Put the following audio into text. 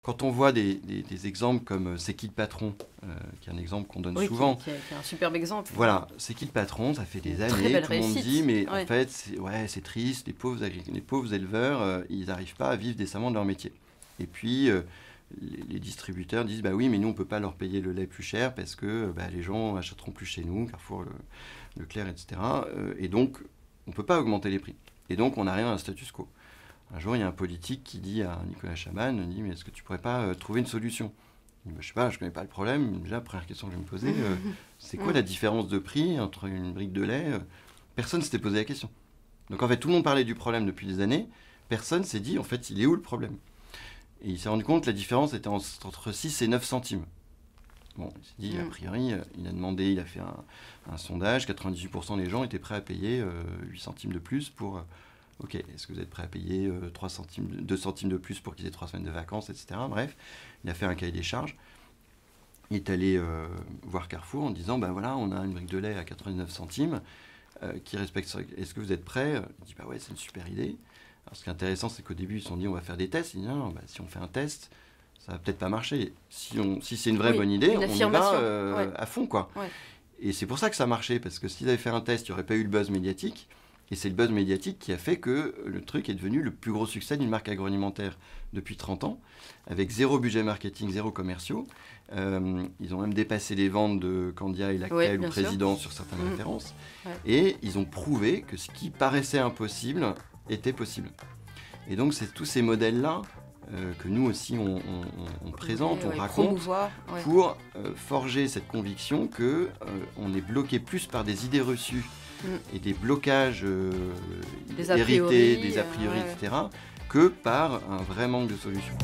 quand on voit des exemples comme C'est qui le patron, qui est un exemple qu'on donne souvent. Qui est un superbe exemple. Voilà, C'est qui le patron, ça fait des années, tout le monde dit, mais en fait, c'est triste, les pauvres éleveurs, ils n'arrivent pas à vivre décemment de leur métier. Et puis, les distributeurs disent, bah oui, mais nous, on ne peut pas leur payer le lait plus cher parce que les gens achèteront plus chez nous, Carrefour, Leclerc, etc. Et donc, on ne peut pas augmenter les prix. Et donc, on arrive à un status quo. Un jour, il y a un politique qui dit à Nicolas Chaban, il dit, mais est-ce que tu ne pourrais pas trouver une solution ? Il dit, je ne sais pas, je ne connais pas le problème. Déjà, la première question que je vais me poser, c'est quoi la différence de prix entre une brique de lait ? Personne ne s'était posé la question. Donc en fait, tout le monde parlait du problème depuis des années. Personne ne s'est dit, en fait, il est où le problème ? Et il s'est rendu compte que la différence était entre 6 et 9 centimes. Bon, il s'est dit, a priori, il a fait un sondage, 98% des gens étaient prêts à payer 8 centimes de plus pour... Ok, est-ce que vous êtes prêt à payer 2 centimes de plus pour qu'ils aient 3 semaines de vacances, etc. Bref, il a fait un cahier des charges. Il est allé voir Carrefour en disant, voilà, on a une brique de lait à 99 centimes qui respecte ça. Est-ce que vous êtes prêt ? Il dit, ouais, c'est une super idée. Alors, ce qui est intéressant, c'est qu'au début, ils se sont dit, on va faire des tests. Il dit, non, si on fait un test, ça va peut-être pas marcher. Si c'est une vraie bonne idée, on y va à fond, quoi. Ouais. Et c'est pour ça que ça a marché, parce que s'ils avaient fait un test, il n'y aurait pas eu le buzz médiatique. Et c'est le buzz médiatique qui a fait que le truc est devenu le plus gros succès d'une marque agroalimentaire depuis 30 ans, avec 0 budget marketing, 0 commerciaux. Ils ont même dépassé les ventes de Candia et Lactel ou Président sur certaines références. Ouais. Et ils ont prouvé que ce qui paraissait impossible était possible. Et donc, c'est tous ces modèles-là que nous aussi, on présente, on raconte, pour forger cette conviction qu'on est bloqué plus par des idées reçues et des blocages hérités, des a priori, etc., que par un vrai manque de solutions.